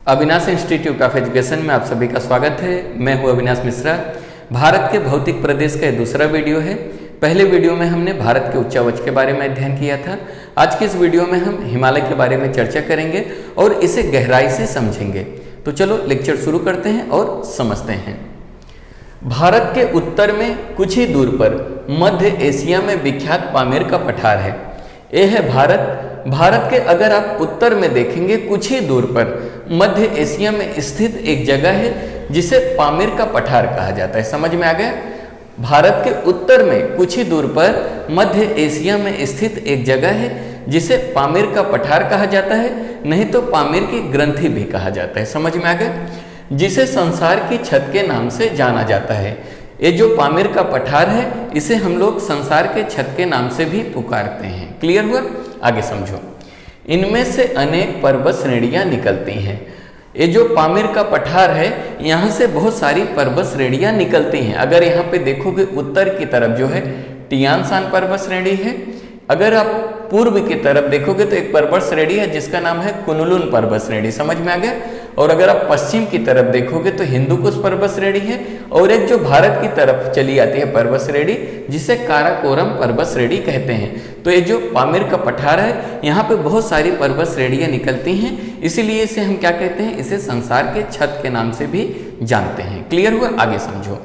Avinash institute of education में आप सभी का स्वागत है। मैं हूं अविनाश मिश्रा। भारत के भौतिक प्रदेश का दूसरा वीडियो है। पहले वीडियो में हमने भारत के उच्चावच के बारे में अध्ययन किया था। आज के इस वीडियो में हम हिमालय के बारे में चर्चा करेंगे और इसे गहराई से समझेंगे। तो चलो लेक्चर शुरू करते हैं और समझते हैं। भारत के उत्तर में कुछ ही दूर पर मध्य एशिया में विख्यात पामेर का पठार है। यह है भारत के अगर आप उत्तर में देखेंगे कुछ ही दूर पर मध्य एशिया में स्थित एक जगह है जिसे पामेर का पठार कहा जाता है। समझ में आ गया? भारत के उत्तर में कुछ ही दूर पर मध्य एशिया में स्थित एक जगह है जिसे पामेर का पठार कहा जाता है, नहीं तो पामेर की ग्रंथि भी कहा जाता है। समझ में आ गया? जिसे संसार की छत के नाम से जाना जाता है। ये जो पामेर का पठार है इसे हम लोग संसार के छत के नाम से भी पुकारते हैं। क्लियर हुआ? आगे समझो। इनमें से अनेक पर्वत श्रेणियां निकलती हैं। ये जो पामेर का पठार है यहाँ से बहुत सारी पर्वत श्रेणियां निकलती हैं। अगर यहाँ पे देखोगे उत्तर की तरफ जो है टियान शान पर्वत श्रेणी है। अगर आप पूर्व की तरफ देखोगे तो एक पर्वत श्रेणी है जिसका नाम है कुनलुन पर्वत श्रेणी। समझ में आ गया? और अगर आप पश्चिम की तरफ देखोगे तो हिंदुकुश पर्वत श्रेणी है और एक जो भारत की तरफ चली आती है पर्वत श्रेणी जिसे काराकोरम पर्वत श्रेणी कहते हैं। तो ये जो पामेर का पठार है यहाँ पे बहुत सारी पर्वत श्रेणियां निकलती हैं, इसीलिए इसे हम क्या कहते हैं? इसे संसार के छत के नाम से भी जानते हैं। क्लियर हुआ? आगे समझो।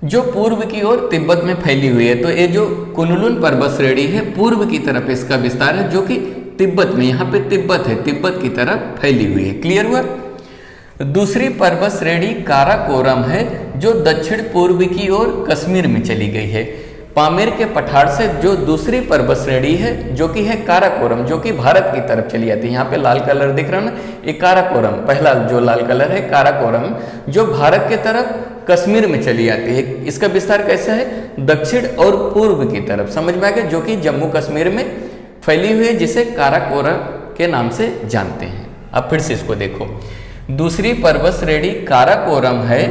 जो पूर्व की ओर तिब्बत में फैली हुई है, तो ये जो कुनलुन पर्वत श्रेणी है पूर्व की तरफ इसका विस्तार है, जो कि तिब्बत में, यहाँ पे तिब्बत है, तिब्बत की तरफ फैली हुई है। क्लियर हुआ? दूसरी पर्वत श्रेणी काराकोरम है जो दक्षिण पूर्व की ओर कश्मीर में चली गई है। पामेर के पठार से जो दूसरी पर्वत श्रेणी है जो कि है काराकोरम, जो कि भारत की तरफ चली जाती है। यहाँ पे लाल कलर दिख रहा है ना, ये काराकोरम, पहला जो लाल कलर है काराकोरम, जो भारत के तरफ कश्मीर में चली आती है। इसका विस्तार कैसा है? दक्षिण और पूर्व की तरफ। समझ में आ गया? जो कि जम्मू कश्मीर में फैली हुई है, जिसे काराकोरम के नाम से जानते हैं। अब फिर से इसको देखो। दूसरी पर्वत श्रेणी काराकोरम है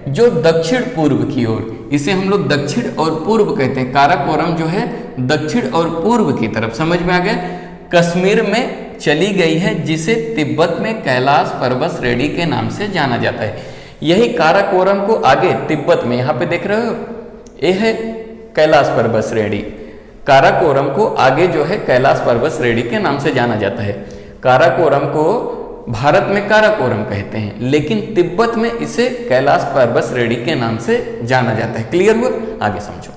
जो दक्षिण पूर्व की ओर, इसे हम लोग दक्षिण और पूर्व कहते हैं। काराकोरम जो है दक्षिण और पूर्व की तरफ, समझ में आ गया, कश्मीर में चली गई है, जिसे तिब्बत में कैलाश पर्वत श्रेणी के नाम से जाना जाता है। यही काराकोरम को आगे तिब्बत में, यहाँ पे देख रहे हो, ये है कैलाश पर्वत श्रेणी। काराकोरम को आगे जो है कैलाश पर्वत श्रेणी के नाम से जाना जाता है। काराकोरम को भारत में काराकोरम कहते हैं, लेकिन तिब्बत में इसे कैलाश पर्वत श्रेणी के नाम से जाना जाता है। क्लियर हुआ? आगे समझो।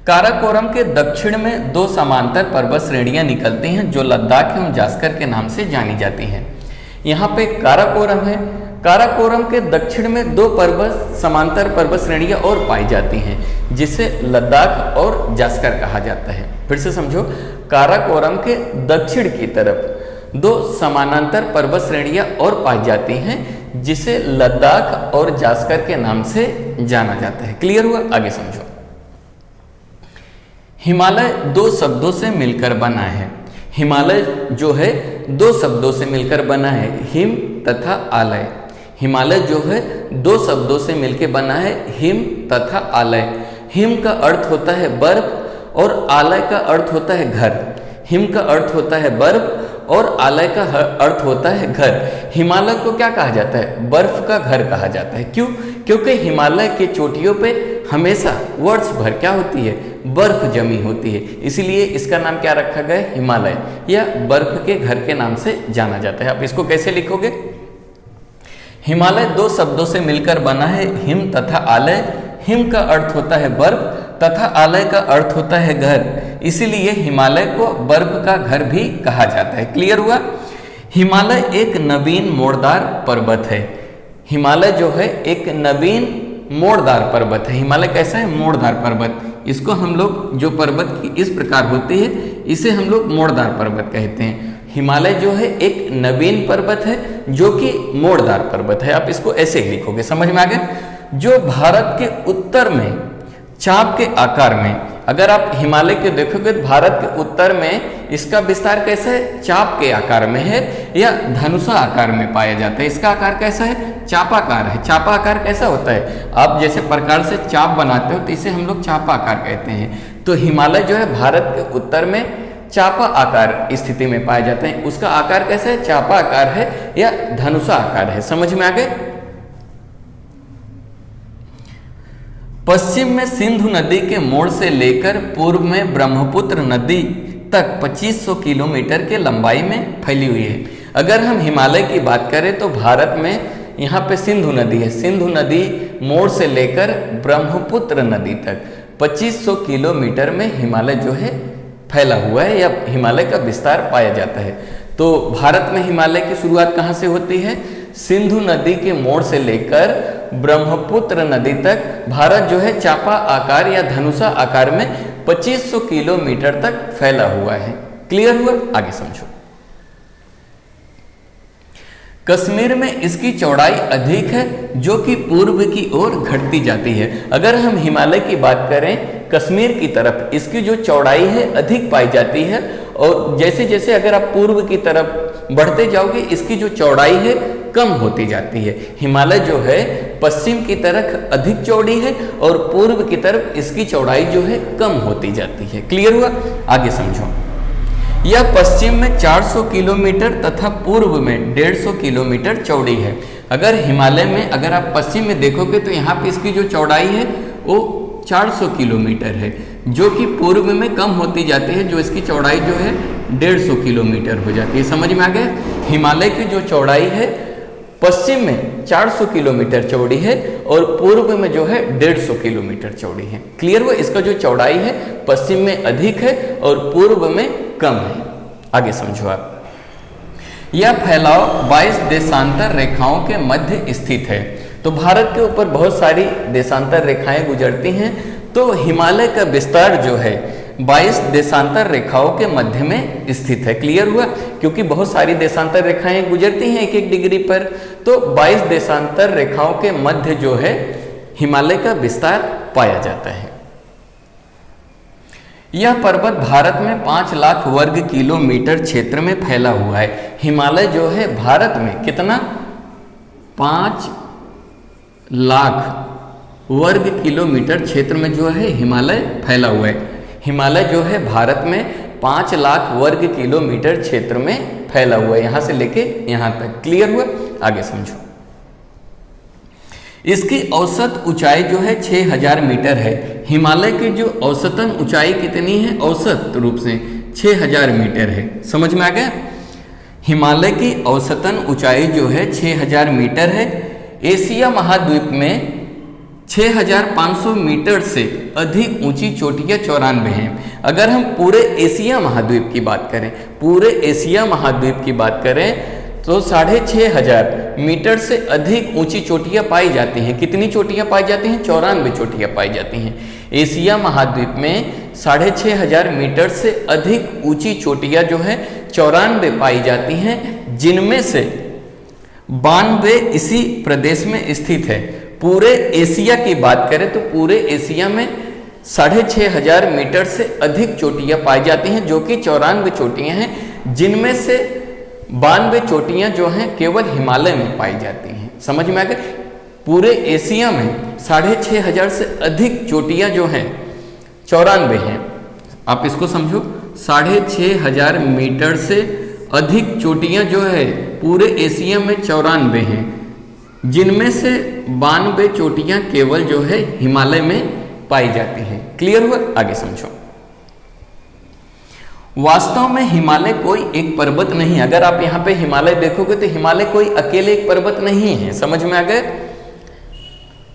काराकोरम के दक्षिण में दो समांतर पर्वत श्रेणियां निकलती हैं जो लद्दाख एवं जास्कर के नाम से जानी जाती हैं। यहाँ पे काराकोरम है। काराकोरम के दक्षिण में दो समांतर पर्वत श्रेणियां और पाई जाती हैं जिसे लद्दाख और जास्कर कहा जाता है। फिर से समझो। काराकोरम के दक्षिण की तरफ दो समानांतर पर्वत श्रेणियां और पाई जाती हैं जिसे लद्दाख और जास्कर के नाम से जाना जाता है। क्लियर हुआ? आगे समझो। हिमालय दो शब्दों से मिलकर बना है। हिमालय जो है दो शब्दों से मिलकर बना है, हिम तथा आलय। हिमालय जो है दो शब्दों से मिलकर बना है, हिम तथा आलय। हिम का अर्थ होता है बर्फ और आलय का अर्थ होता है घर। हिम का अर्थ होता है बर्फ और आलय का अर्थ होता है घर। हिमालय को क्या कहा जाता है? बर्फ का घर कहा जाता है। क्यों? क्योंकि हिमालय के चोटियों पे हमेशा वर्ष भर क्या होती है? बर्फ जमी होती है, इसलिए इसका नाम क्या रखा गया? हिमालय, या बर्फ के घर के नाम से जाना जाता है। आप इसको कैसे लिखोगे? हिमालय दो शब्दों से मिलकर बना है, हिम तथा आलय। हिम का अर्थ होता है बर्फ तथा आलय का अर्थ होता है घर, इसीलिए हिमालय को बर्फ का घर भी कहा जाता है। क्लियर हुआ? हिमालय एक नवीन मोड़दार पर्वत है। हिमालय जो है एक नवीन मोड़दार पर्वत है। हिमालय कैसा है? मोड़दार पर्वत। इसको हम लोग, जो पर्वत की इस प्रकार होती है, इसे हम लोग मोड़दार पर्वत कहते हैं। हिमालय जो है एक नवीन पर्वत है जो कि मोड़दार पर्वत है। आप इसको ऐसे ही लिखोगे। समझ में आ गया? जो भारत के उत्तर में चाप के आकार में, अगर आप हिमालय के देखोगे तो भारत के उत्तर में इसका विस्तार कैसा है? चाप के आकार में है या धनुषा आकार में पाया जाता है। इसका आकार कैसा है? चापाकार है। चापाकार कैसा होता है? आप जैसे प्रकार से चाप बनाते हो तो इसे हम लोग चापाकार कहते हैं। तो हिमालय जो है भारत के उत्तर में चापा आकार स्थिति में पाए जाते हैं। उसका आकार कैसा है? चापा आकार है या धनुषा आकार है। समझ में आ गए? पश्चिम में सिंधु नदी के मोड़ से लेकर पूर्व में ब्रह्मपुत्र नदी तक 2500 किलोमीटर के लंबाई में फैली हुई है। अगर हम हिमालय की बात करें तो भारत में यहाँ पे सिंधु नदी है। सिंधु नदी मोड़ से लेकर ब्रह्मपुत्र नदी तक 2500 किलोमीटर में हिमालय जो है फैला हुआ है या हिमालय का विस्तार पाया जाता है। तो भारत में हिमालय की शुरुआत कहाँ से होती है? सिंधु नदी के मोड़ से लेकर ब्रह्मपुत्र नदी तक भारत जो है चापा आकार या धनुषा आकार में 2500 किलोमीटर तक फैला हुआ है। क्लियर हुआ? आगे समझो। कश्मीर में इसकी चौड़ाई अधिक है जो कि पूर्व की ओर घटती जाती है। अगर हम हिमालय की बात करें कश्मीर की तरफ, इसकी जो चौड़ाई है अधिक पाई जाती है और जैसे जैसे अगर आप पूर्व की तरफ बढ़ते जाओगे इसकी जो चौड़ाई है कम होती जाती है। हिमालय जो है पश्चिम की तरफ अधिक चौड़ी है और पूर्व की तरफ इसकी चौड़ाई जो है कम होती जाती है। क्लियर हुआ? आगे समझो। यह पश्चिम में 400 किलोमीटर तथा पूर्व में 150 किलोमीटर चौड़ी है। अगर हिमालय में अगर आप पश्चिम में देखोगे तो यहाँ पे इसकी जो चौड़ाई है वो 400 किलोमीटर है जो कि पूर्व में कम होती जाती है, जो इसकी चौड़ाई जो है 150 किलोमीटर हो जाती है। समझ में आ गया? हिमालय की जो चौड़ाई है पश्चिम में 400 किलोमीटर चौड़ी है और पूर्व में जो है 150 किलोमीटर चौड़ी है। क्लियर हुआ? इसका जो चौड़ाई है पश्चिम में अधिक है और पूर्व में कम है। आगे समझो आप। यह फैलाव 22 देशांतर रेखाओं के मध्य स्थित है। तो भारत के ऊपर बहुत सारी देशांतर रेखाएं गुजरती हैं, तो हिमालय का विस्तार जो है 22 देशांतर रेखाओं के मध्य में स्थित है। क्लियर हुआ? क्योंकि बहुत सारी देशांतर रेखाएं गुजरती हैं 1-1 डिग्री पर, तो 22 देशांतर रेखाओं के मध्य जो है हिमालय का विस्तार पाया जाता है। यह पर्वत भारत में 5 लाख वर्ग किलोमीटर क्षेत्र में फैला हुआ है। हिमालय जो है भारत में कितना? 5 लाख वर्ग किलोमीटर क्षेत्र में जो है हिमालय फैला हुआ है। हिमालय जो है भारत में 5 लाख वर्ग किलोमीटर क्षेत्र में फैला हुआ है, यहाँ से लेके यहाँ तक। क्लियर हुआ? आगे समझो। इसकी औसत ऊंचाई जो है 6000 मीटर है। हिमालय की जो औसतन ऊंचाई कितनी है? औसत रूप से 6000 मीटर है। समझ में आ गया? हिमालय की औसतन ऊंचाई जो है 6000 मीटर है। एशिया महाद्वीप में 6500 मीटर से अधिक ऊंची चोटियां 94 हैं। अगर हम पूरे एशिया महाद्वीप की बात करें, पूरे एशिया महाद्वीप की बात करें तो 6500 मीटर से अधिक ऊंची चोटियां पाई जाती हैं। कितनी चोटियां पाई जाती हैं? 94 चोटियां पाई जाती हैं। एशिया महाद्वीप में 6500 मीटर से अधिक ऊंची चोटियां जो है 94 पाई जाती हैं, जिनमें से 92 इसी प्रदेश में स्थित है। पूरे एशिया की बात करें तो पूरे एशिया में 6500 मीटर से अधिक चोटियां पाई जाती हैं, जो कि 94 चोटियां हैं, जिनमें से 92 चोटियां जो हैं केवल हिमालय में पाई जाती हैं। समझ में आ गया? पूरे एशिया में 6500 से अधिक चोटियां जो हैं 94 हैं। आप इसको समझो, 6500 मीटर से अधिक चोटियां जो है पूरे एशिया में 94 हैं, जिनमें से 92 चोटियां केवल जो है हिमालय में पाई जाती हैं। क्लियर हुआ? आगे समझो। वास्तव में हिमालय कोई एक पर्वत नहीं। अगर आप यहाँ पे हिमालय देखोगे तो हिमालय कोई अकेले एक पर्वत नहीं है। समझ में आ गए?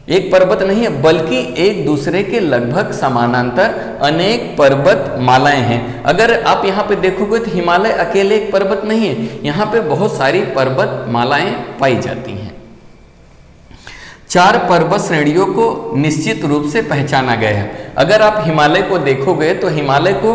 एक पर्वत नहीं है, बल्कि एक दूसरे के लगभग समानांतर अनेक पर्वत मालाएं हैं। अगर आप यहाँ पे देखोगे तो हिमालय अकेले एक पर्वत नहीं है, यहाँ पे बहुत सारी पर्वत मालाएं पाई जाती हैं। 4 पर्वत श्रेणियों को निश्चित रूप से पहचाना गया है। अगर आप हिमालय को देखोगे तो हिमालय को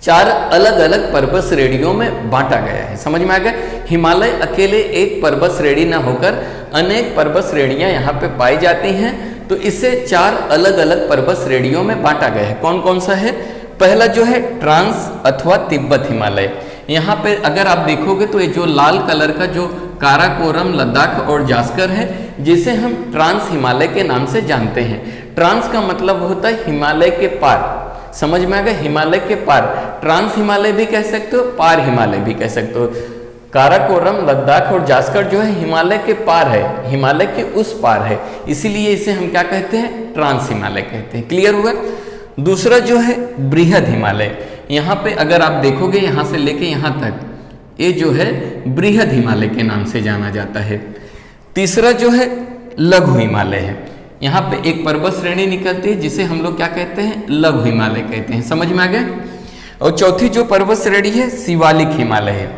4 अलग अलग पर्वत श्रेणियों में बांटा गया है। समझ में आ गया? हिमालय अकेले एक पर्वत श्रेणी न होकर अनेक पर्वत श्रेणियां यहाँ पे पाई जाती हैं, तो इसे 4 अलग अलग पर्वत श्रेणियों में बांटा गया है। कौन कौन सा है? पहला जो है ट्रांस अथवा तिब्बत हिमालय। यहाँ पे अगर आप देखोगे तो ये जो लाल कलर का जो काराकोरम, लद्दाख और जास्कर है, जिसे हम ट्रांस हिमालय के नाम से जानते हैं। ट्रांस का मतलब होता है हिमालय के पार, समझ में आ गया? हिमालय के पार, ट्रांस हिमालय भी कह सकते हो, पार हिमालय भी कह सकते हो। काराकोरम, लद्दाख और जास्कर जो है हिमालय के पार है, हिमालय के उस पार है, इसीलिए इसे हम क्या कहते हैं? ट्रांस हिमालय कहते हैं। क्लियर हुआ? दूसरा जो है बृहद हिमालय, यहाँ पे अगर आप देखोगे यहाँ से लेके यहाँ तक, ये जो है बृहद हिमालय के नाम से जाना जाता है। तीसरा जो है लघु हिमालय है, यहाँ पे एक पर्वत श्रेणी निकलती है जिसे हम लोग क्या कहते हैं? लघु हिमालय कहते हैं। समझ में आ गया? और चौथी जो पर्वत श्रेणी है शिवालिक हिमालय है,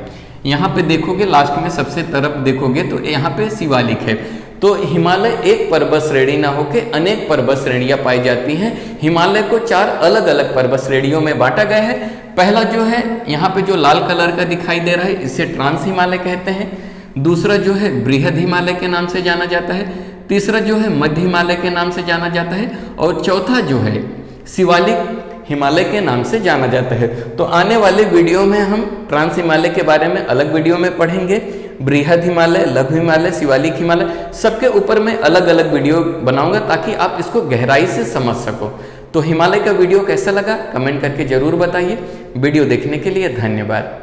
यहाँ पे देखोगे लास्ट में सबसे तरफ देखोगे तो यहाँ पे शिवालिक है। तो हिमालय एक पर्वत श्रेणी ना होके अनेक पर्वत श्रेणियां पाई जाती हैं। हिमालय को 4 अलग अलग पर्वत श्रेणियों में बांटा गया है। पहला जो है यहाँ पे जो लाल कलर का दिखाई दे रहा है, इसे ट्रांस हिमालय कहते हैं। दूसरा जो है बृहद हिमालय के नाम से जाना जाता है। तीसरा जो है मध्य हिमालय के नाम से जाना जाता है। और चौथा जो है शिवालिक हिमालय के नाम से जाना जाता है। तो आने वाले वीडियो में हम ट्रांस हिमालय के बारे में अलग वीडियो में पढ़ेंगे। बृहद हिमालय, लघु हिमालय, शिवालिक हिमालय, सबके ऊपर मैं अलग अलग वीडियो बनाऊंगा ताकि आप इसको गहराई से समझ सको। तो हिमालय का वीडियो कैसा लगा कमेंट करके जरूर बताइए। वीडियो देखने के लिए धन्यवाद।